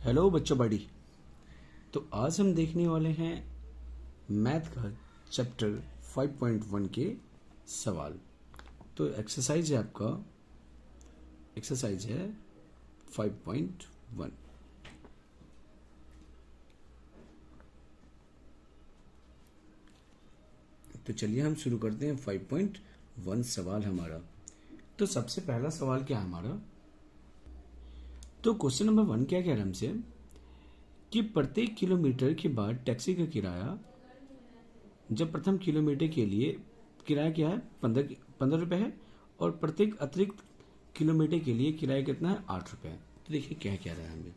Hello बच्चों बड़ी। तो आज हम देखने वाले हैं मैथ का चैप्टर 5.1 के सवाल। तो एक्सरसाइज है आपका, एक्सरसाइज है 5.1। तो चलिए हम शुरू करते हैं 5.1 सवाल हमारा। तो सबसे पहला सवाल क्या है हमारा? तो क्वेश्चन नंबर 1 क्या कह रहा है हमसे कि प्रत्येक किलोमीटर के बाद टैक्सी का किराया, जब प्रथम किलोमीटर के लिए किराया क्या है 15 रुपये है, और प्रत्येक अतिरिक्त किलोमीटर के लिए किराया कितना है 8 रुपये। तो देखिए क्या कह रहा है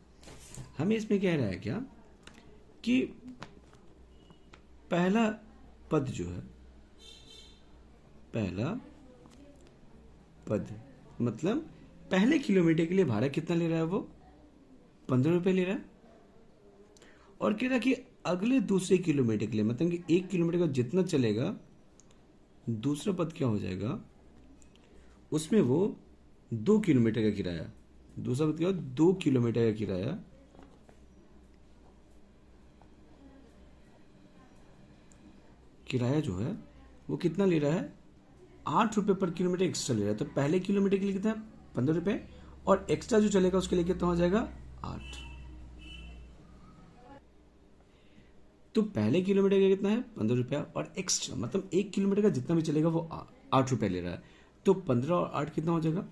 हमें इसमें कह रहा है क्या कि पहला पद जो है, पहला पद मतलब पहले किलोमीटर के लिए भाड़ा कितना ले रहा है, वो 15 रुपये ले रहा है। और कह रहा है कि अगले दूसरे किलोमीटर के लिए, मतलब कि 1 किलोमीटर का जितना चलेगा दूसरा पद क्या हो जाएगा, उसमें वो 2 किलोमीटर का किराया, दूसरा पद क्या हो 2 किलोमीटर का किराया किराया जो है वो कितना ले रहा है 8 रुपये पर किलोमीटर एक्स्ट्रा ले रहा है। तो पहले किलोमीटर के लिए कितना है 15 रुपये, और एक्स्ट्रा जो चलेगा उसके लिए कितना हो जाएगा 8। तो पहले किलोमीटर का कितना है 15 रुपया, और एक्स्ट्रा मतलब 1 किलोमीटर का जितना भी चलेगा वो 8 रुपये ले रहा है। तो 15 और 8 कितना हो जाएगा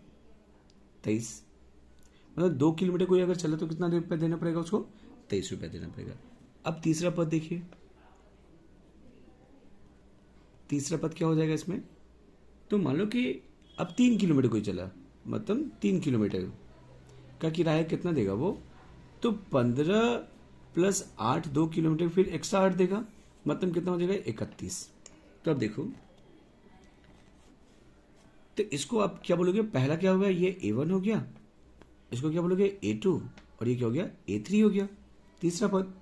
23। मतलब 2 किलोमीटर कोई अगर चले तो कितना रुपया देना पड़ेगा उसको, 23 रुपया देना पड़ेगा। अब तीसरा पद देखिए, तीसरा पद क्या हो जाएगा इसमें। तो मान लो कि अब 3 किलोमीटर कोई चला, मतलब 3 किलोमीटर का किराया कितना देगा वो, तो 15 प्लस 8 2 किलोमीटर फिर एक्स्ट्रा 8 देगा, मतलब कितना हो जाएगा 31। तो अब देखो, तो इसको आप क्या बोलोगे, पहला क्या हो गया ये A1 हो गया, इसको क्या बोलोगे A2, और ये क्या हो गया A3 हो गया तीसरा पद।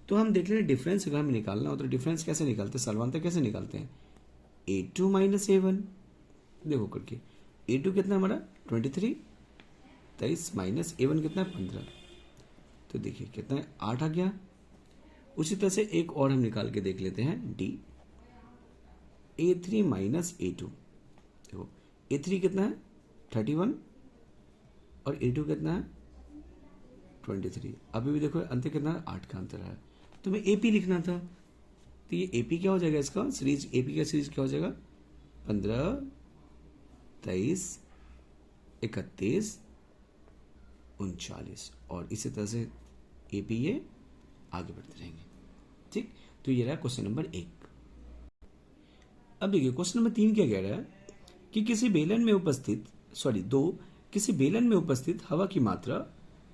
तो हम देख लें डिफरेंस अगर हमें निकालना हो तो डिफरेंस कैसे निकालते हैं, सर्वांतर कैसे निकालते हैं, A2 माइनस A1। देखो करके A2 कितना हमारा 23 माइनस A1 कितना है 15। तो देखिए कितना है 8 आ गया। उसी तरह से एक और हम निकाल के देख लेते हैं D, A3 माइनस A2। देखो A3 कितना है 31 और A2 कितना है 23। अभी भी देखो अंतर कितना है 8 का अंतर है। तो मैं AP लिखना था, तो ये AP क्या हो जाएगा, इसका सीरीज AP का सीरीज क्या हो जाएगा 15 23 31 39, और इसी तरह से AP ये आगे बढ़ते रहेंगे। ठीक, तो ये रहा क्वेश्चन नंबर 1। अब देखिए क्वेश्चन नंबर 3 क्या कह रहा है कि किसी बेलन में उपस्थित किसी बेलन में उपस्थित हवा की मात्रा,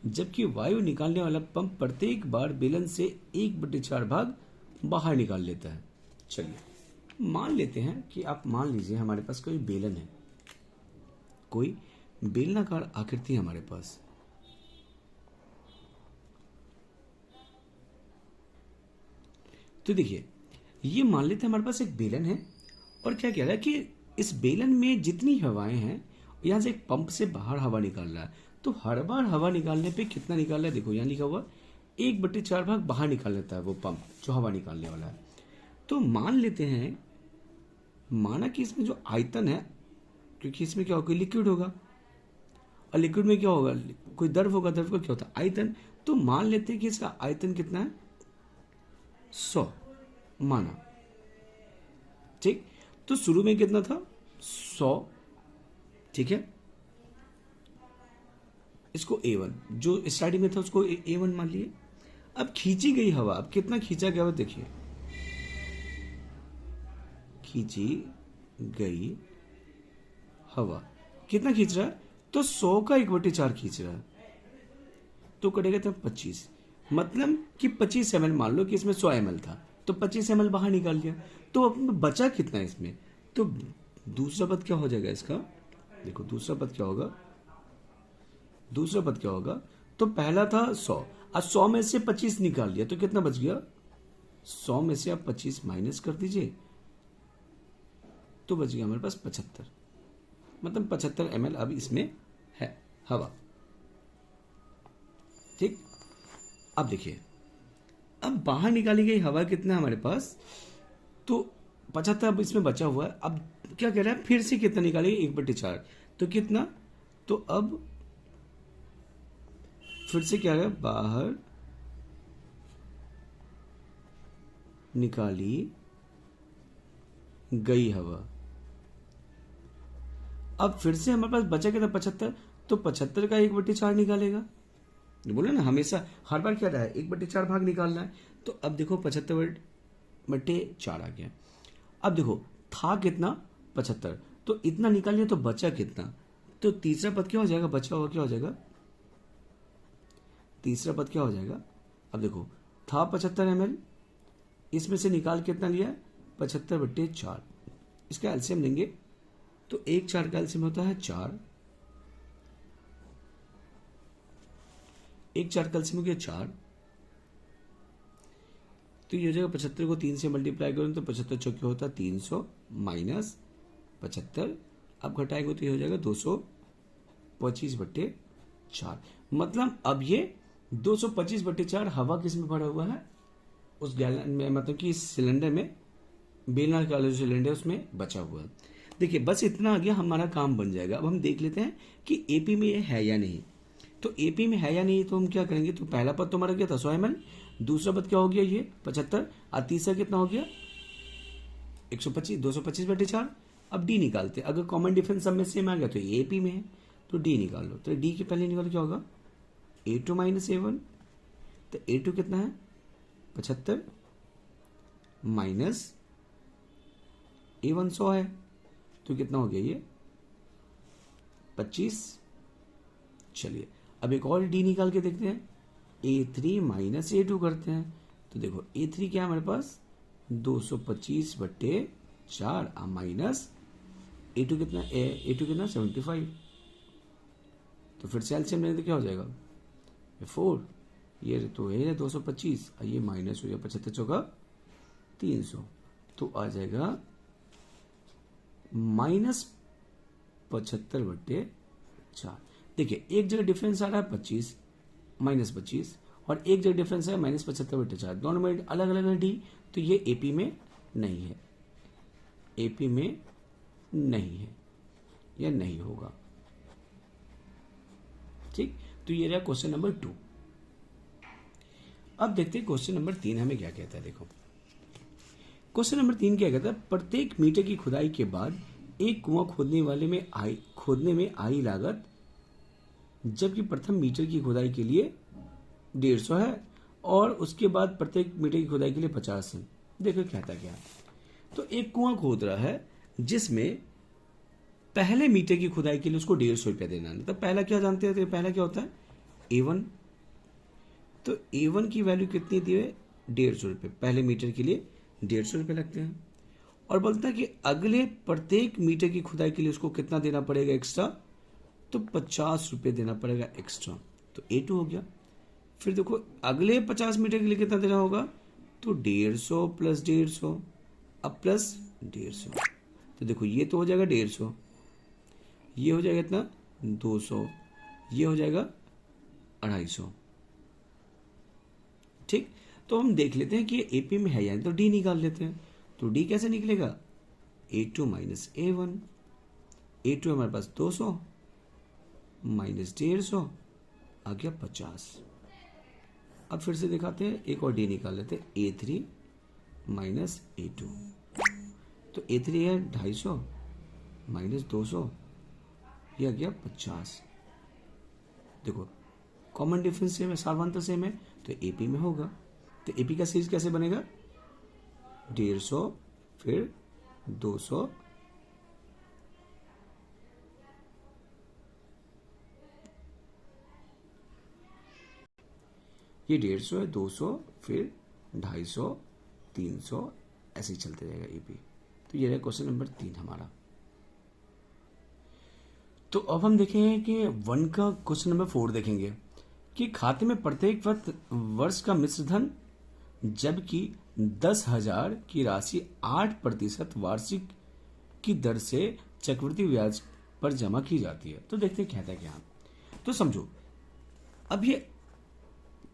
जबकि वायु निकालने वाला पंप प्रत्येक बार बेलन से 1/4 भाग बाहर निकाल लेता है। चलिए मान लेते हैं कि आप मान लीजिए हमारे पास कोई बेलन है, कोई बेलनाकार आकृति है हमारे पास। तो देखिए ये मान लेते हैं हमारे पास एक बेलन है, और क्या कह रहा है कि इस बेलन में जितनी हवाएं हैं, यहां से एक पंप से बाहर हवा निकाल रहा है। तो हर बार हवा निकालने पे कितना निकाल रहा है, देखो यहां लिखा हुआ 1/4 भाग बाहर निकाल लेता है वो पंप जो हवा निकालने वाला है। तो मान लेते हैं, माना कि इसमें जो आयतन है, क्योंकि इसमें क्या होगा लिक्विड होगा, और लिक्विड में क्या होगा कोई द्रव होगा, द्रव का क्या होता है आयतन। तो मान लेते हैं कि इसका आयतन कितना है 100 माना। ठीक, तो शुरू में कितना था 100, ठीक है, इसको A1 जो स्टार्टिंग में था उसको A1 मान लिए। अब खींची गई हवा, अब कितना खींचा गया वो देखिए, खींची गई हवा कितना खींच रहा है, तो 100 का 1/4 खींच रहा है, तो कटेगा था 25, मतलब कि 25 ml, मान लो कि इसमें 100 ml था तो 25 ml बाहर निकाल लिया। तो अब बचा कितना है इसमें, तो दूसरा पद क्या हो जाएगा इसका, देखो दूसरा पद क्या होगा, दूसरा पद क्या होगा, तो पहला था 100, अब 100 में से 25 निकाल लिया तो कितना बच गया, 100 में से आप 25 माइनस कर दीजिए तो बच गया हमारे पास 75, मतलब 75 ml अब इसमें है हवा। ठीक, अब देखिए, अब बाहर निकाली गई हवा कितना है हमारे पास, तो 75 अब इसमें बचा हुआ है। अब क्या कह रहा है, फिर से कितना निकालिए, 1/4, तो कितना, तो अब फिर से क्या है, बाहर निकाली गई हवा। अब फिर से हमारे पास बचा कितना, 75, तो 75 का 1/4 निकालेगा। बोले ना हमेशा, हर बार क्या रहा है, 1/4 भाग निकालना है। तो अब देखो 75/4 आ गया। अब देखो था कितना, 75, तो इतना निकालिए, तो बचा कितना, तो तीसरा पद क्या हो जाएगा, बचा हुआ क्या हो जाएगा, तीसरा पद क्या हो जाएगा। अब देखो था 75 ml, इसमें से निकाल कितना लिया, 75/4, इसका एलसीएम लेंगे तो 1/4 का एलसीएम होता है 4, 1/4 का एलसीएम हो गया 4, तो ये हो जाएगा 75 को 3 से मल्टीप्लाई करूँ तो 75 चौके होता है 300 माइनस 75, अब घटाएंगे तो ये हो जाएगा 225/4। मतलब अब ये 225/4 हवा किस में भरा हुआ है, उस गैलन में, मतलब कि इस सिलेंडर में, बेलनार का जो सिलेंडर उसमें बचा हुआ है। देखिए बस इतना आ गया, हमारा काम बन जाएगा। अब हम देख लेते हैं कि एपी में ये है या नहीं। तो एपी में है या नहीं, तो हम क्या करेंगे, तो पहला पद तो हमारा क्या था, 100 ml, दूसरा पद क्या हो गया ये 75, और तीसरा कितना हो गया 125, 225/4। अब डी निकालते, अगर कॉमन डिफरेंस सब में सेम आ गया तो ये एपी में है, तो डी निकाल लो। तो डी के पहले निकालो क्या होगा, A2 माइनस A1, तो A2 कितना है 75 माइनस A1 100 है, तो कितना हो गया ये 25। चलिए अब एक और डी निकाल के देखते हैं, A3 माइनस A2 करते हैं। तो देखो A3 क्या है हमारे पास 225/4 माइनस A2 कितना, A2 कितना 75, तो फिर से एलसीएम लेंगे तो क्या हो जाएगा 4, ये तो है 225, ये माइनस हो जाएगा 75 चौका 300, तो आ जाएगा -75/4। देखिए एक जगह डिफरेंस आ रहा है 25 -25, और एक जगह डिफरेंस है -75/4, दोनों में अलग अलग है डी, तो ये एपी में नहीं है, एपी में नहीं है, या नहीं होगा। ठीक, तो ये रहा क्वेश्चन नंबर 2। अब देखते हैं क्वेश्चन नंबर 3 हमें क्या कहता है। देखो क्वेश्चन नंबर 3 क्या कहता है, प्रत्येक मीटर की खुदाई के बाद एक कुआं खोदने में आई लागत, जबकि प्रथम मीटर की खुदाई के लिए 150 है, और उसके बाद प्रत्येक मीटर की खुदाई के लिए 50 है। देखो कहता क्या है, तो एक कुआं खोद रहा है जिसमें पहले मीटर की खुदाई के लिए उसको 150 रुपया देना है। तो पहला क्या जानते हैं, तो पहला क्या होता है A1, तो A1 की वैल्यू कितनी दी है 150 रुपये, पहले मीटर के लिए 150 रुपये लगते हैं। और बोलता है कि अगले प्रत्येक मीटर की खुदाई के लिए उसको कितना देना पड़ेगा एक्स्ट्रा, तो 50 रुपये देना पड़ेगा एक्स्ट्रा, तो A2 हो गया। फिर देखो अगले 50 मीटर के लिए कितना देना होगा, तो 150 प्लस 150, अब प्लस 150, तो देखो ये तो हो जाएगा 150, ये हो जाएगा इतना 200, ये हो जाएगा 250। ठीक, तो हम देख लेते हैं कि ये एपी में है या नहीं, तो डी निकाल लेते हैं। तो डी कैसे निकलेगा, A2 माइनस A1, A2 हमारे पास 200 माइनस 150 आ गया 50। अब फिर से दिखाते हैं, एक और डी निकाल लेते हैं, A3 माइनस A2, तो A3 है 250 माइनस 200, ये आ गया 50। देखो कॉमन डिफरेंस सेम है, सार्वंतर सेम है, तो एपी में होगा। तो एपी का सीरीज कैसे बनेगा, 150 फिर 200 ये 150 है, 200 फिर 250 300, ऐसे ही चलते रहेगा एपी। तो ये रहा क्वेश्चन नंबर 3 हमारा। तो अब हम देखेंगे कि 1 का क्वेश्चन नंबर 4 देखेंगे कि खाते में प्रत्येक वर्ष का मिश्र धन, जबकि 10,000 की राशि 8% वार्षिक की दर से चक्रवृद्धि ब्याज पर जमा की जाती है। तो देखते हैं कहता क्या। तो समझो अब ये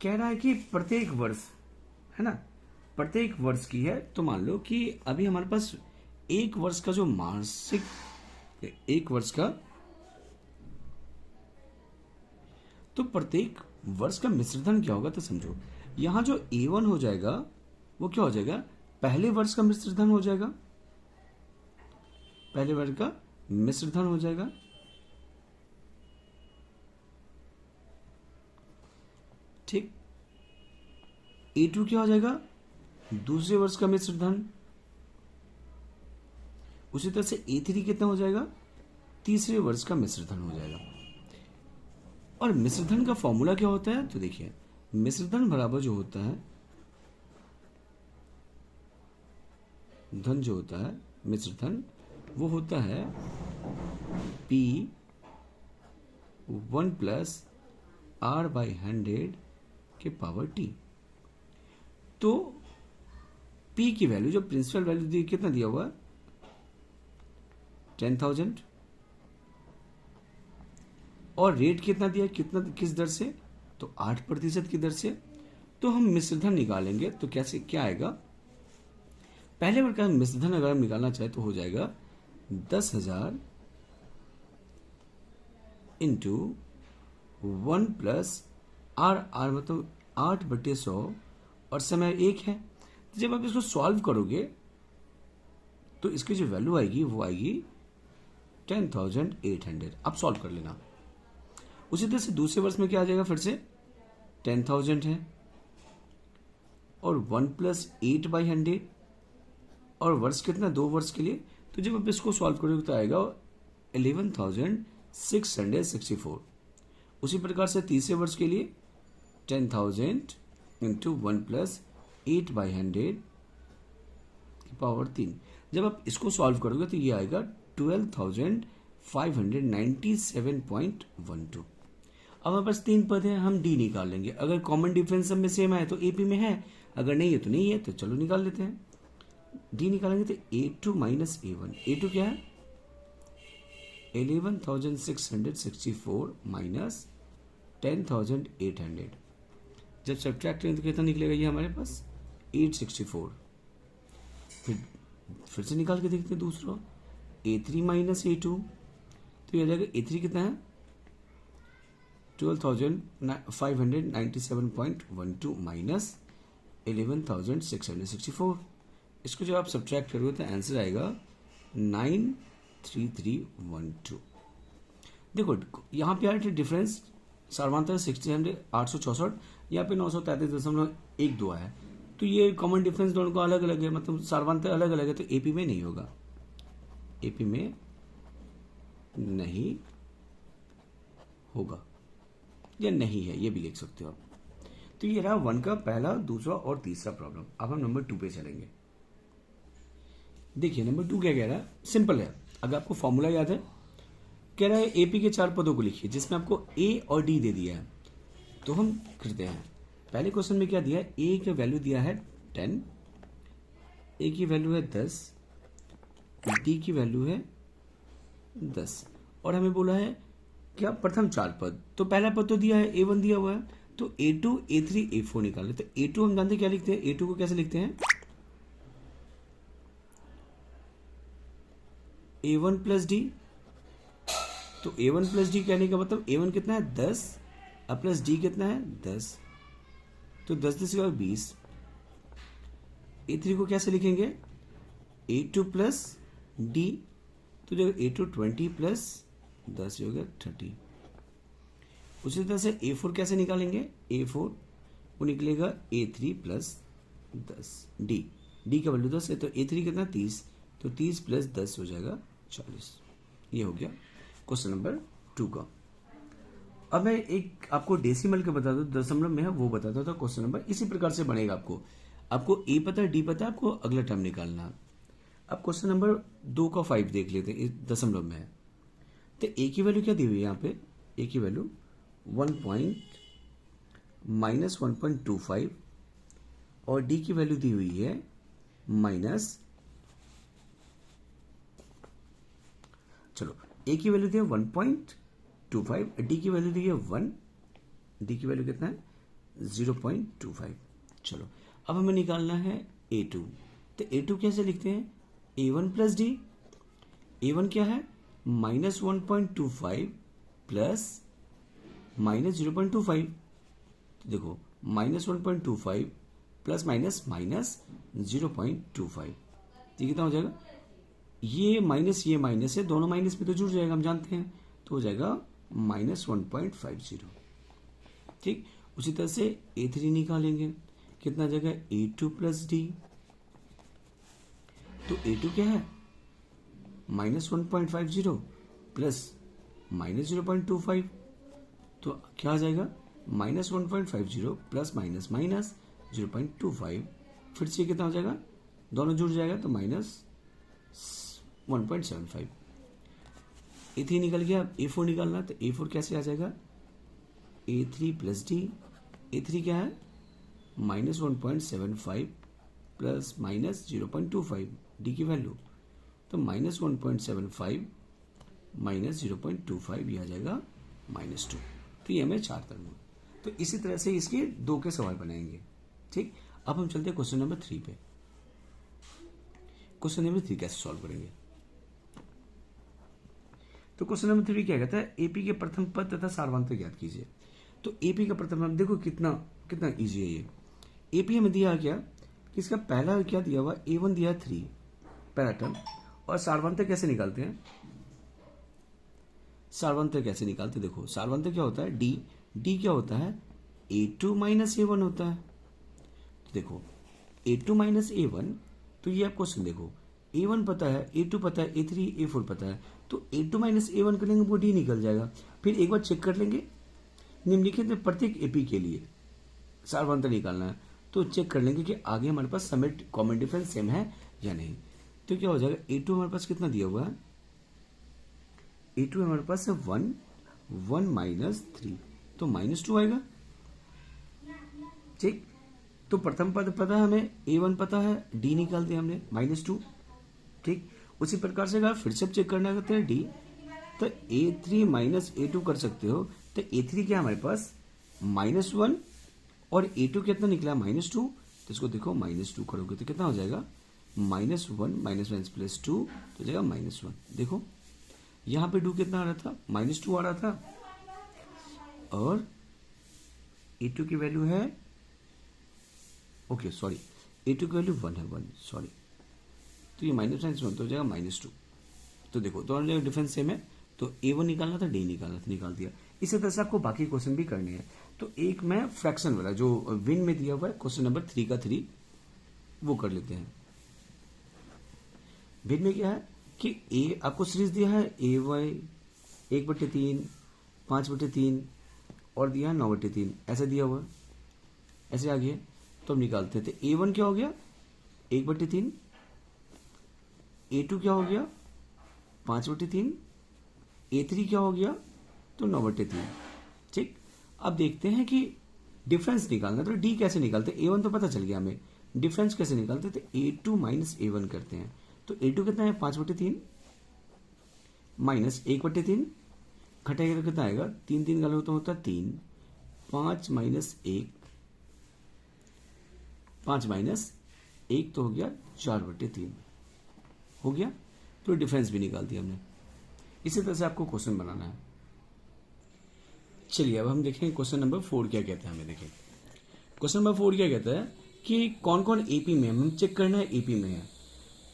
कह रहा है कि प्रत्येक वर्ष, है ना, प्रत्येक वर्ष की है। तो मान लो कि अभी हमारे पास एक वर्ष का जो मासिक, एक वर्ष का, तो प्रत्येक वर्ष का मिश्र धन क्या होगा, तो समझो यहां जो A1 हो जाएगा वो क्या हो जाएगा, पहले वर्ष का मिश्र धन हो जाएगा, पहले वर्ष का मिश्र धन हो जाएगा। ठीक, A2 क्या हो जाएगा, दूसरे वर्ष का मिश्र धन। उसी तरह से A3 कितना हो जाएगा, तीसरे वर्ष का मिश्र धन हो जाएगा। और मिश्र धन का फॉर्मूला क्या होता है, तो देखिए मिश्र धन बराबर जो होता है, धन जो होता है मिश्र धन, वो होता है P1 प्लस R/100 के पावर T। तो P की वैल्यू, जो प्रिंसिपल वैल्यू दी, कितना दिया हुआ, 10,000, और रेट कितना दिया, कितना, किस दर से, तो 8% की दर से। तो हम मिश्रधन निकालेंगे तो कैसे, क्या आएगा, पहले वर्ग का मिश्रधन अगर हम निकालना चाहे तो हो जाएगा 10,000 इंटू 1 प्लस R मतलब 8/100, और समय 1 है। तो जब आप इसको सॉल्व करोगे तो इसकी जो वैल्यू आएगी वो आएगी 10,800। अब सॉल्व कर लेना। उसी तरह से दूसरे वर्ष में क्या आ जाएगा, फिर से 10,000 है, और 1 प्लस 8/100, और वर्ष कितना, 2 वर्ष के लिए। तो जब आप इसको सॉल्व करोगे तो आएगा 11,664। उसी प्रकार से तीसरे वर्ष के लिए 10,000 इंटू 1 प्लस 8/100 की पावर 3। जब आप इसको सॉल्व करोगे तो ये आएगा 12,597.12। अब हमारे पास 3 पद है, हम डी निकाल लेंगे। अगर कॉमन डिफरेंस सब में सेम है तो एपी में है, अगर नहीं है तो नहीं है, तो चलो निकाल लेते हैं। डी निकालेंगे तो A2 माइनस A1, A2 क्या है, 11,664 माइनस 10,800। जब सब्ट्रैक्ट करेंगे तो कितना निकलेगा, ये हमारे पास 864। फिर से निकाल के देखते हैं दूसरा, A3 माइनस A2, तो ये आ जाएगा A3 कितना है, 12,597.12 माइनस 11,664। इसको जब आप सब्ट्रैक्ट करोगे तो आंसर आएगा 93312। देखो यहाँ पे आया डिफरेंस, सर्वांतर 864, यहाँ पे 933.12 आया। तो ये कॉमन डिफरेंस दोनों को अलग अलग है, मतलब सर्वांतर अलग अलग है, तो एपी में नहीं होगा, एपी में नहीं होगा, या नहीं है, ये भी लिख सकते हो आप। तो ये रहा 1 का पहला, दूसरा और तीसरा प्रॉब्लम। अब हम नंबर 2 पे चलेंगे। देखिए नंबर 2 क्या कह रहा है, सिंपल है। अगर आपको फॉर्मूला याद है, कह रहा है एपी के 4 पदों को लिखिए जिसमें आपको ए और डी दे दिया है। तो हम करते हैं, पहले क्वेश्चन में क्या दिया है, ए की वैल्यू दिया है 10, ए की वैल्यू है 10, डी की वैल्यू है 10, और हमें बोला है क्या, प्रथम 4 पद। तो पहला पद तो दिया है, A1 दिया हुआ है, तो A2, A3, A4 निकाल ले। तो A2 हम जानते क्या लिखते हैं, A2 को कैसे लिखते हैं, A1 प्लस डी। तो A1 प्लस डी कहने का मतलब A1 कितना है 10, अब प्लस डी कितना है 10, तो 10 का 20। A3 को कैसे लिखेंगे, A2 प्लस डी, तो जो A2 20 प्लस 10 हो गया 30। उसी तरह से A4 कैसे निकालेंगे, A4 वो निकलेगा A3 प्लस 10, डी का वैल्यू 10 है, तो A3 कितना 30, तो 30 प्लस 10 हो जाएगा 40। ये हो गया क्वेश्चन नंबर 2 का। अब मैं एक आपको डेसिमल के बता दूं, दशमलव में है वो बताता था क्वेश्चन नंबर, इसी प्रकार से बनेगा। आपको ए पता है, डी पता है, आपको अगला टर्म निकालना। अब क्वेश्चन नंबर 2 का 5 देख लेते हैं, दशमलव में है। तो ए की वैल्यू क्या दी हुई है यहाँ पे, ए की वैल्यू -1.25 और डी की वैल्यू दी हुई है माइनस, चलो ए की वैल्यू दी है 1.25, डी की वैल्यू दी है 1, डी की वैल्यू कितना है 0.25। चलो अब हमें निकालना है A2। तो A2 कैसे लिखते हैं? A1 plus D. A1 क्या है? -1.25 प्लस -0.25। तो देखो -1.25 प्लस माइनस माइनस 0.25, ये कितना हो जाएगा? ये माइनस है, दोनों माइनस में तो जुड़ जाएगा, हम जानते हैं, तो हो जाएगा -1.50। ठीक, उसी तरह से A3 निकालेंगे, कितना जगह? A2 plus D. तो A2 क्या है? -1.50 प्लस -0.25, तो क्या आ जाएगा? -1.50 प्लस माइनस माइनस 0.25, फिर से कितना हो जाएगा? दोनों जुड़ जाएगा तो -1.75। A3 निकल गया। A4 निकालना, तो A4 कैसे आ जाएगा? A3 plus D. A3 क्या है? -1.75 प्लस माइनस 0.25, डी की वैल्यू, तो -1.75 माइनस 0.25, ये आ जाएगा -2। तो ये हमें 4 करना। तो इसी तरह से इसके 2 के सवाल बनाएंगे। ठीक, अब हम चलते हैं क्वेश्चन नंबर 3 पे। क्वेश्चन नंबर 3 कैसे सॉल्व करेंगे? तो क्वेश्चन नंबर 3 क्या कहता है? एपी के प्रथम पद तथा सारवांतर ज्ञात कीजिए। तो एपी का प्रथम पद देखो कितना कितना इजी है ये। एपी हमें दिया क्या कि इसका पहला क्या दिया हुआ? A1 दिया 3 पहला टर्म। और सारवांतर कैसे निकालते हैं? सारवांतर कैसे निकालते हैं? देखो सारवांतर क्या होता है? डी क्या होता है? A2 माइनस A1 होता है। तो देखो A2 माइनस A1, तो ये आप क्वेश्चन देखो, A1 पता है, A2 पता है, A3 A4 पता है, तो A2 माइनस A1 कर लेंगे, वो डी निकल जाएगा। फिर एक बार चेक कर लेंगे, निम्नलिखित में प्रत्येक एपी के लिए सारवांतर निकालना है, तो चेक कर लेंगे कि आगे हमारे पास समेट कॉमन डिफरेंस सेम है या नहीं। तो क्या हो जाएगा? A2 हमारे पास कितना दिया हुआ है? A2 हमारे पास है 1 माइनस 3, तो -2 आएगा। ठीक, तो प्रथम पद पता है हमें, A1 पता है, डी निकाल दिया हमने -2। ठीक, उसी प्रकार से अगर फिर से चेक करना करते हैं डी, तो A3 माइनस A2 कर सकते हो। तो A3 क्या हमारे पास? -1, और A2 कितना निकला? -2। तो इसको देखो -2 करोगे तो कितना हो जाएगा? -1 माइनस +2, तो हो जाएगा -1। देखो यहाँ पे 2 कितना आ रहा था? -2 आ रहा था, और A2 की वैल्यू है, ओके सॉरी, A2 की वैल्यू 1 है, 1 सॉरी, तो ये -1 तो हो जाएगा -2। तो देखो दोनों जगह डिफरेंस सेम है, तो A1 निकालना था, डी निकालना था, निकाल दिया। इसी तरह से आपको बाकी क्वेश्चन भी करने हैं। तो एक मैं फ्रैक्शन वाला जो विन में दिया हुआ है क्वेश्चन नंबर 3 का 3, वो कर लेते हैं। विन में क्या है कि ए आपको सीरीज दिया है AY 1/3, 5/3 और दिया है 9/3, ऐसे दिया हुआ है, ऐसे आ गया। तो हम निकालते थे। A1 क्या हो गया? 1/3। A2 क्या हो गया? 5/3। A3 क्या हो गया? तो 9/3। ठीक, अब देखते हैं कि डिफरेंस निकालना, तो डी कैसे निकालते हैं? A1 तो पता चल गया हमें, डिफरेंस कैसे निकालते? तो A2 माइनस A1 करते हैं। तो A2 कितना है? 5/3 माइनस 1/3, घटाएगा तो कितना आएगा? 3 3 गलत तो होता है 3, 5 माइनस 1, 5 माइनस 1 तो हो गया 4/3 हो गया। तो डिफरेंस भी निकाल दिया हमने। इसी तरह से आपको क्वेश्चन बनाना है। चलिए अब हम देखें क्वेश्चन नंबर 4 क्या कहता है। हमें देखें क्वेश्चन नंबर 4 क्या कहता है कि कौन कौन एपी में है, हम चेक करना है एपी में है।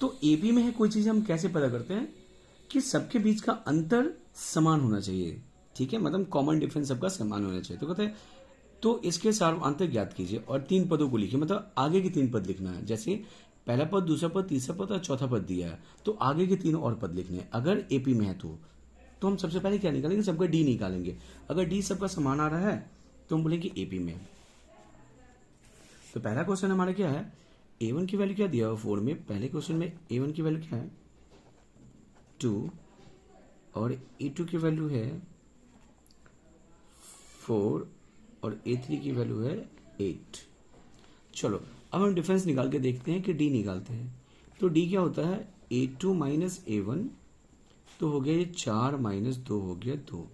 तो एपी में है कोई चीज हम कैसे पता करते हैं कि सबके बीच का अंतर समान होना चाहिए। ठीक है, मतलब कॉमन डिफरेंस सबका समान होना चाहिए। तो कहते हैं तो इसके सार्वंतर ज्ञात कीजिए और 3 पदों को लिखिए, मतलब आगे के 3 पद लिखना है। जैसे पहला पद, दूसरा पद, तीसरा पद और चौथा पद दिया है, तो आगे के 3 और पद लिखने हैं। अगर एपी में है तो हम सबसे पहले क्या निकालेंगे? सबका डी निकालेंगे। अगर डी सबका समान आ रहा है तो हम बोलेंगे एपी में। तो पहला क्वेश्चन हमारा क्या है? A1 की वैल्यू क्या दिया हुआ 4 में? पहले क्वेश्चन में A1 की वैल्यू क्या है? 2, और A2 की वैल्यू है 4, और A3 की वैल्यू है 8। चलो अब हम डिफरेंस निकाल के देखते हैं कि डी निकालते हैं। तो डी क्या होता है? A2 माइनस A1, तो हो गया ये 4 माइनस 2 हो गया 2।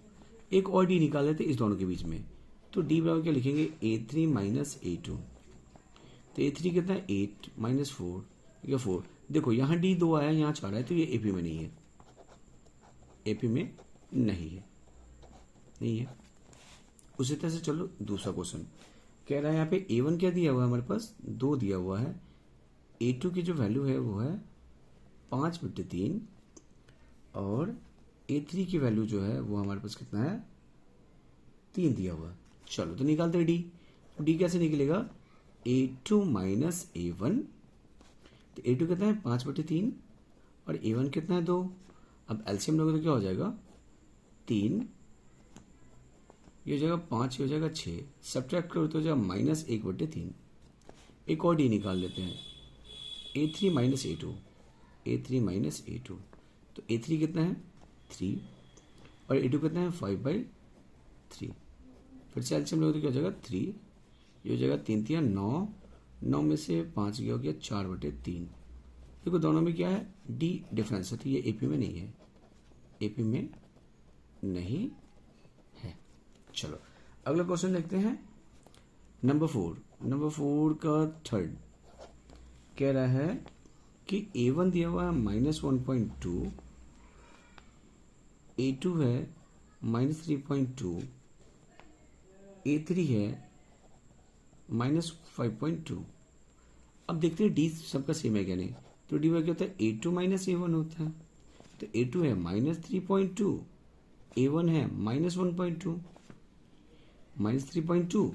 एक और डी निकाल लेते इस दोनों के बीच में, तो डी बराबर क्या लिखेंगे, A3 माइनस A2। तो A3 कितना है, 8 माइनस 4 या 4। देखो यहाँ डी 2 आया, यहाँ 4 आया, तो ये एपी में नहीं है, एपी में नहीं है, नहीं है। उसी तरह से चलो दूसरा क्वेश्चन कह रहा है, यहाँ पे A1 क्या दिया हुआ है हमारे पास, 2 दिया हुआ है। A2 की जो वैल्यू है वो है 5/3 और A3 की वैल्यू जो है वो हमारे पास कितना है, 3 दिया हुआ है। चलो तो निकालते हैं डी। तो डी कैसे निकलेगा, A2 माइनस A1। तो A2 कितना है 5/3 और A1 कितना है 2। अब एलसीएम लोगे तो क्या हो जाएगा, 3, ये हो जाएगा 5, ये हो जाएगा 6, सब्ट्रैक्ट करो तो हो जाएगा -1/3। एक और डी निकाल लेते हैं, A3 minus A2, A3 minus A2। तो A3 कितना है 3 और A2 कितना है 5/3। फिर से एलसीएम लोगे तो क्या हो जाएगा 3, ये हो जाएगा 3 3 9, 9 में से 5 गया हो गया 4/3। देखो दोनों में क्या है, डी डिफरेंस है, तो ये एपी में नहीं है, एपी में नहीं है। चलो अगला क्वेश्चन देखते हैं, नंबर 4 का थर्ड कह रहा है कि A1 दिया हुआ है -1.2, A2 है -3.2, A3 है -5.2। अब देखते हैं डी सबका सेम है क्या नहीं। तो डी में क्या होता है, A2 माइनस A1 होता है। तो A2 है -3.2, A1 है -1.2, -3.2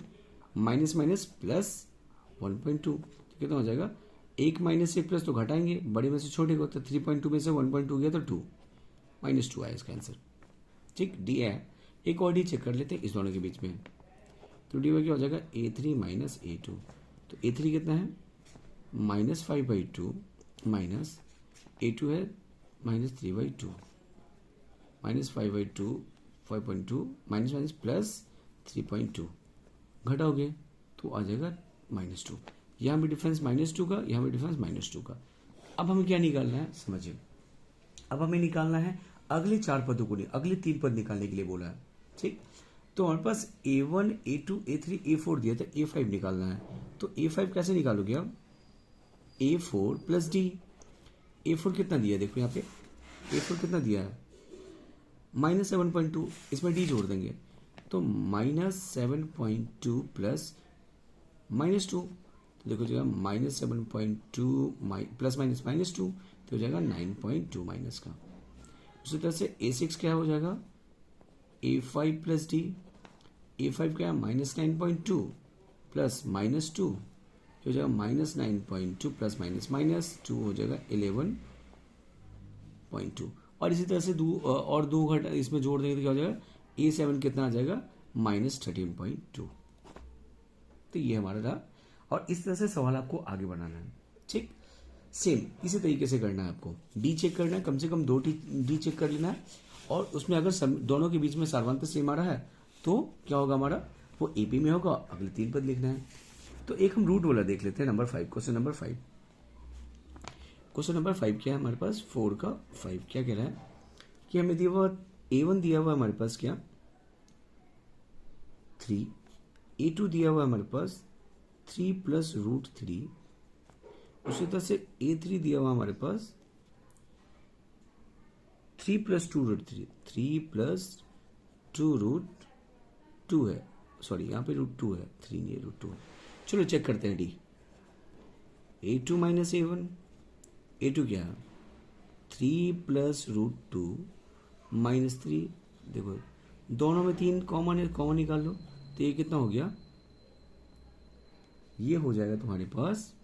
माइनस माइनस प्लस 1.2, तो कितना हो जाएगा, एक माइनस से प्लस तो घटाएंगे, बड़े में से छोटे को, तो 3.2 में से 1.2 गया तो 2, -2 आया इसका आंसर। ठीक, डी है। एक और डी चेक कर लेते हैं इस दोनों के बीच में। तो डी में क्या हो जाएगा, A3 माइनस A2। तो A3 कितना है -5/2 माइनस A2 है -3/2, -5/2 5.2 माइनस माइनस प्लस 3.2 घटाओगे तो आ जाएगा -2। यहाँ भी डिफरेंस -2 का, यहाँ भी डिफरेंस -2 का। अब हमें क्या निकालना है समझिए, अब हमें निकालना है अगले 4 पदों को नहीं, अगले 3 पद निकालने के लिए बोला है। ठीक, तो हमारे पास A1 A2 A3 A4 दिया था, A5 निकालना है। तो A5 कैसे निकालोगे आप, A4 प्लस डी। A4 कितना दिया है, देखो यहाँ पे A4 कितना दिया है -7.2, इसमें डी जोड़ देंगे तो -7.2 प्लस -2, तो देखो जाएगा -7.2 प्लस माइनस -2, तो हो जाएगा 9.2 माइनस का। उसी तरह से A6 क्या हो जाएगा, A5 प्लस डी। A5 क्या है -9.2 प्लस -2, हो जाएगा -9.2 प्लस -2 हो जाएगा 11.2। और इसी तरह से और 2 घटा इसमें जोड़ देंगे तो क्या हो जाएगा, A7 कितना आ जाएगा -13.2। तो ये हमारा रहा, और इस तरह से सवाल आपको आगे बढ़ाना है। ठीक, सेम इसी तरीके से करना है आपको। डी चेक करना है, कम से कम 2 डी चेक कर लेना है, और उसमें अगर दोनों के बीच में सार्वंत सेम आ रहा है तो क्या होगा हमारा, वो एपी में होगा। अगले 3 पद लिखना है। तो एक हम रूट वाला देख लेते हैं, number 5, question number 5। Question number 5 क्या है हमारे पास, 4 का 5 क्या कह रहा है कि हमें दिया हुआ A1 दिया हुआ हमारे पास क्या 3, A2 दिया हुआ हमारे पास 3 प्लस √3, उसी तरह से A3 दिया हुआ हमारे पास 3 प्लस 2√3, 3 प्लस 2√2 है, सॉरी यहाँ पे √2 है, 3 नहीं √2 है। चलो चेक करते हैं D. A2 minus A1, A2 क्या है 3 प्लस √2 -3, देखो दोनों में 3 कॉमन है, कॉमन निकाल लो तो ये कितना हो गया, ये हो जाएगा तुम्हारे पास,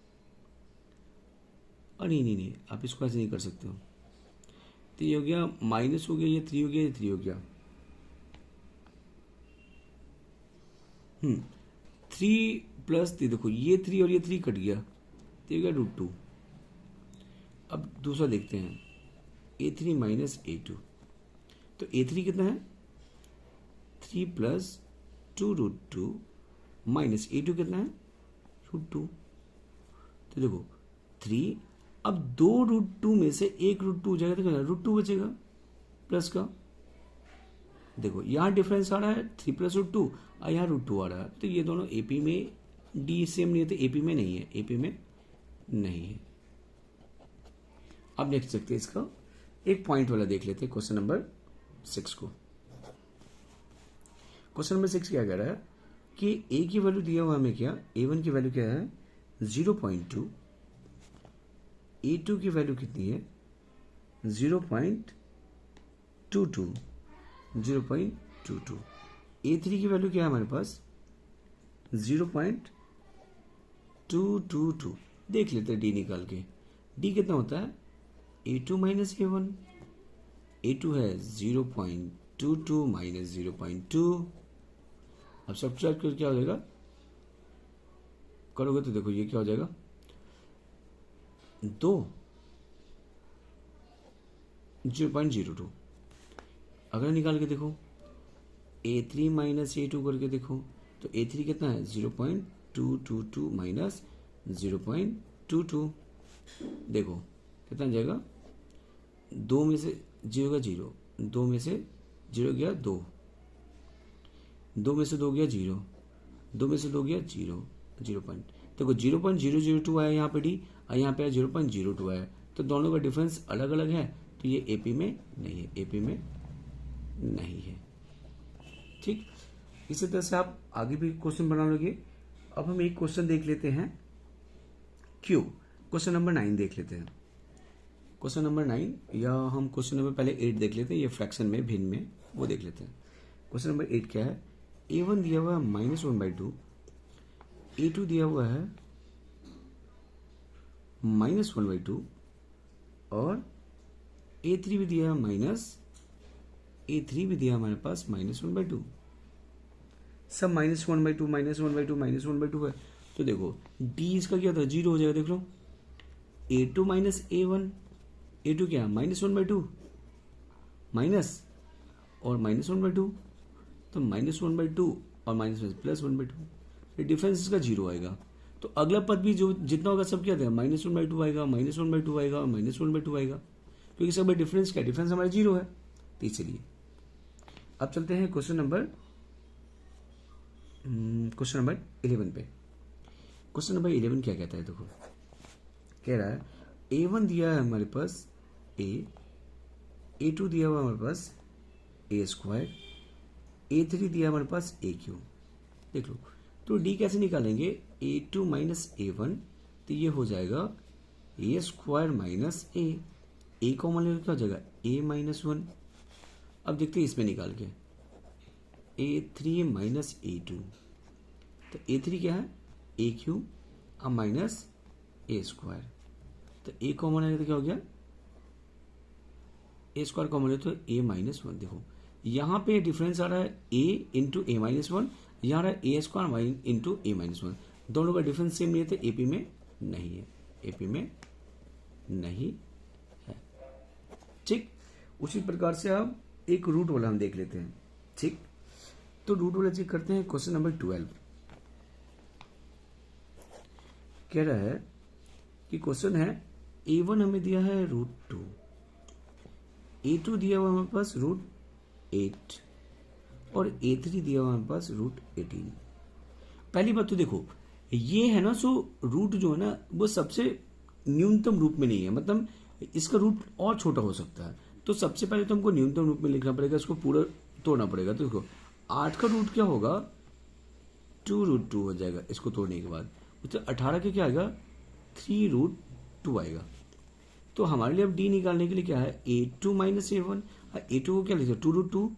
और नहीं आप इसको ऐसे नहीं कर सकते हो। तो ये हो गया माइनस हो गया, ये 3 हो गया, ये 3 हो गया, 3 प्लस 3, देखो ये 3 और ये 3 कट गया, तो ये हो गया √2। अब दूसरा देखते हैं A3 माइनस A2, तो A3 कितना है 3 प्लस 2√2 माइनस A2 कितना है √2। तो देखो 3, अब 2 √2 में से एक √2 हो जाएगा तो √2 बचेगा प्लस का, देखो यहाँ डिफरेंस आ रहा है 3 प्लस रूट टू और यहाँ रूट टू आ रहा है, तो ये दोनों एपी में डी सेम नहीं है, तो एपी में नहीं है, एपी में नहीं है। अब देख सकते हैं इसका एक पॉइंट वाला देख लेते हैं क्वेश्चन नंबर 6 को। क्वेश्चन नंबर 6 क्या कह रहा है कि ए की वैल्यू दिया हुआ हमें क्या, A1 की वैल्यू क्या है 0.2, A2 की वैल्यू कितनी है 0.22, A3 की वैल्यू क्या है हमारे पास 0.222। देख लेते हैं डी निकाल के। डी कितना होता है A2 माइनस A1, A2 है 0.22 माइनस 0.2। अब सब्ट्रैक्ट कर क्या हो जाएगा, करोगे तो देखो ये क्या हो जाएगा 2 0.02। अगर निकाल के देखो A3 माइनस A2 करके देखो तो A3 कितना है 0.222 माइनस 0.22। देखो कितना जाएगा, 2 में से 0 का 0, 2 में से 0 गया 2, 2 में से 2 गया 0, 2 में से 2 गया 0, 0 पॉइंट। देखो 0.002 आया यहाँ पे डी और यहाँ पे 0.02 आया, तो दोनों का डिफरेंस अलग अलग है, तो ये एपी में नहीं है, एपी में नहीं है। ठीक, इसी तरह से आप आगे भी क्वेश्चन बना लोगे। अब हम एक क्वेश्चन देख लेते हैं क्यों, क्वेश्चन नंबर 9 देख लेते हैं। क्वेश्चन नंबर 9 या हम क्वेश्चन नंबर पहले 8 देख लेते हैं, ये फ्रैक्शन में भिन्न में वो देख लेते हैं। क्वेश्चन नंबर 8 क्या है, A1 दिया हुआ है -1/2, A2 दिया हुआ है -1/2 और A3 भी दिया है A3 भी दिया हमारे पास -1/2। सब -1/2 -1/2 -1/2 है, तो देखो D इसका क्या था 0 हो जाएगा। देख लो A2 माइनस A1, A2 क्या -1/2 माइनस और -1/2, तो -1/2 और माइनस +1/2, डिफरेंस इसका 0 आएगा। तो अगला पद भी जो जितना होगा सब क्या था -1/2 आएगा, -1/2 आएगा और -1/2 आएगा, क्योंकि सब डिफरेंस क्या, डिफरेंस हमारा 0 है। तो इसलिए अब चलते हैं क्वेश्चन नंबर 11 पे। क्वेश्चन नंबर 11 क्या कहता है, देखो कह रहा है A1 दिया है हमारे पास A, A2 दिया हुआ हमारे पास A², A3 दिया हमारे पास AQ। देख लो, तो D कैसे निकालेंगे, A2 माइनस A1, तो ये हो जाएगा A² माइनस A कॉमन लेकर क्या हो जाएगा A-1। अब देखते हैं इसमें निकाल के A3 माइनस A2, तो A3 क्या है AQ अब माइनस A², तो A कॉमन है तो क्या हो गया A² कॉमन है तो A-1। देखो यहाँ पे डिफरेंस आ रहा है A इंटू A-1, यहाँ आ रहा है A² इंटू A-1, दोनों का डिफरेंस सेम नहीं है, तो एपी में नहीं है, एपी में नहीं है। ठीक, उसी प्रकार से अब एक रूट वाला हम देख लेते हैं। ठीक, तो रूट वाला चेक करते हैं। क्वेश्चन नंबर 12 कह रहा है कि क्वेश्चन है A1 हमें दिया है √2, A2 दिया हुआ हमारे पास √8 और A3 दिया हुआ हमारे पास √18। पहली बात तो देखो ये है ना, सो रूट जो है ना वो सबसे न्यूनतम रूप में नहीं है, मतलब इसका रूट और छोटा हो सकता है। तो सबसे पहले तो हमको न्यूनतम रूप में लिखना पड़ेगा, इसको पूरा तोड़ना पड़ेगा। तो देखो 8 का रूट क्या होगा 2√2 हो जाएगा इसको तोड़ने के बाद। तो 18 का क्या आएगा 3√2 आएगा। तो हमारे लिए अब डी निकालने के लिए क्या है A2 माइनस A1, A2 को क्या लिखते हैं 2√2,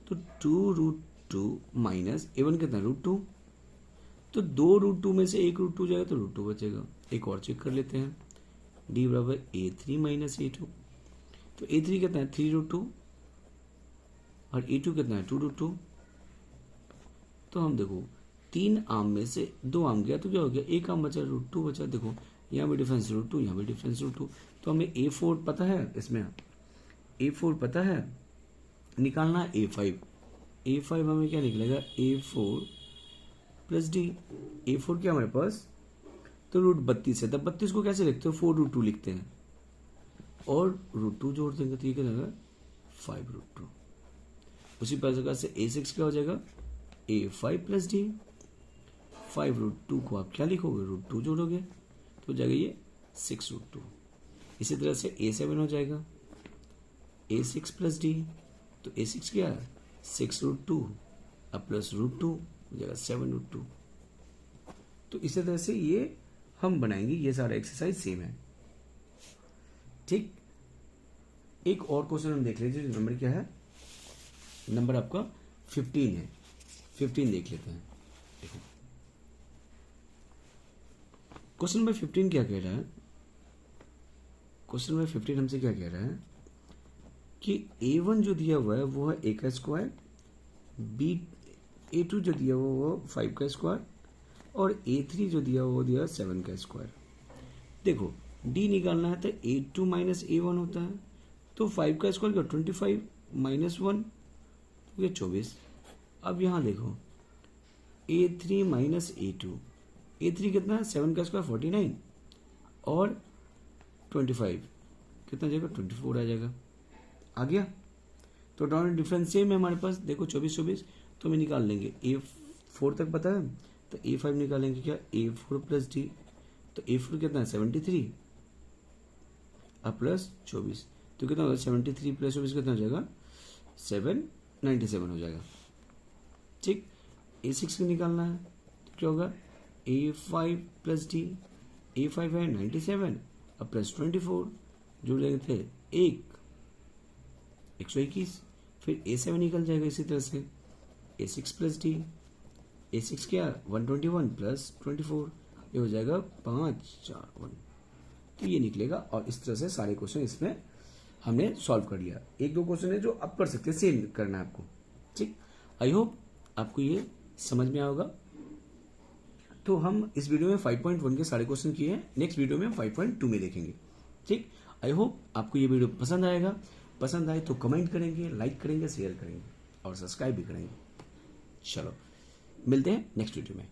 तो 2√2 माइनस A1 कितना √2, तो 2√2 में से 1√2 जाएगा तो √2 बचेगा। एक और चेक कर लेते हैं, D बराबर A3 माइनस A2, तो A3 कितना है 3√2 और A2 कितना है 2√2। तो हम देखो 3 आम में से 2 आम गया तो क्या हो गया, एक आम बचा √2 बचा। देखो यहाँ भी डिफरेंस √2, यहाँ भी डिफरेंस √2, तो हमें A4 पता है, इसमें A4 पता है, निकालना है A5। A5 हमें क्या निकलेगा A4 प्लस D। A4 क्या हमारे पास तो √32 है, तब 32 को कैसे लिखते हो 4√2 लिखते हैं और √2 जोड़ देंगे तो ये क्या रहेगा 5√2। उसी प्रकार से a6 क्या हो जाएगा, a5 प्लस डी। 5√2 को आप क्या लिखोगे, √2 जोड़ोगे तो हो जाएगा ये 6√2। इसी तरह से a7 हो जाएगा a6 प्लस डी, तो a6 क्या है 6√2 अब प्लस √2 हो जाएगा 7√2। तो इसी तरह से ये हम बनाएंगे, ये सारा एक्सरसाइज सेम है। ठीक, एक और क्वेश्चन हम देख लेते हैं, नंबर क्या है, नंबर आपका 15 है। 15 देख लेते हैं। देखो क्वेश्चन नंबर 15 क्या कह रहा है, क्वेश्चन नंबर 15 हमसे क्या कह रहा है कि a1 जो दिया हुआ है वो है a का स्क्वायर, a2 जो दिया हुआ वो 5 का स्क्वायर, और a3 जो दिया हुआ वो दिया 7 का स्क्वायर। देखो d निकालना है तो a2 माइनस a1 होता है, तो 5 का स्क्वायर क्या 25 माइनस 1 ये 24। अब यहाँ देखो a3 माइनस a2, a3 कितना है 7 का स्क्वायर 49 और 25 कितना जाएगा 24 आ जाएगा। आ गया, तो दोनों डिफरेंस सेम है हमारे पास। देखो 24 तो हमें निकाल लेंगे, a4 तक पता है तो a5 निकालेंगे क्या a4 प्लस डी, तो a4 कितना है 73 अब प्लस 24 तो कितना होगा 73 प्लस 24 कितना हो जाएगा 797 हो जाएगा। ठीक, a6 का निकालना है तो क्या होगा a5 प्लस डी, a5 है 97 अब प्लस 24 जुड़ जाएंगे थे 121, फिर a7 निकल जाएगा इसी तरह से a6 प्लस डी, a6 क्या 121 प्लस 24 ये हो जाएगा 541, तो ये निकलेगा। और इस तरह से सारे क्वेश्चन इसमें हमने सॉल्व कर लिया। एक दो क्वेश्चन है जो आप कर सकते हैं, सेम करना है आपको। ठीक, आई होप आपको ये समझ में आया होगा। तो हम इस वीडियो में 5.1 के सारे क्वेश्चन किए हैं, नेक्स्ट वीडियो में हम 5.2 में देखेंगे। ठीक, आई होप आपको ये वीडियो पसंद आएगा। पसंद आए तो कमेंट करेंगे, लाइक करेंगे, शेयर करेंगे और सब्सक्राइब भी करेंगे। चलो मिलते हैं नेक्स्ट वीडियो में।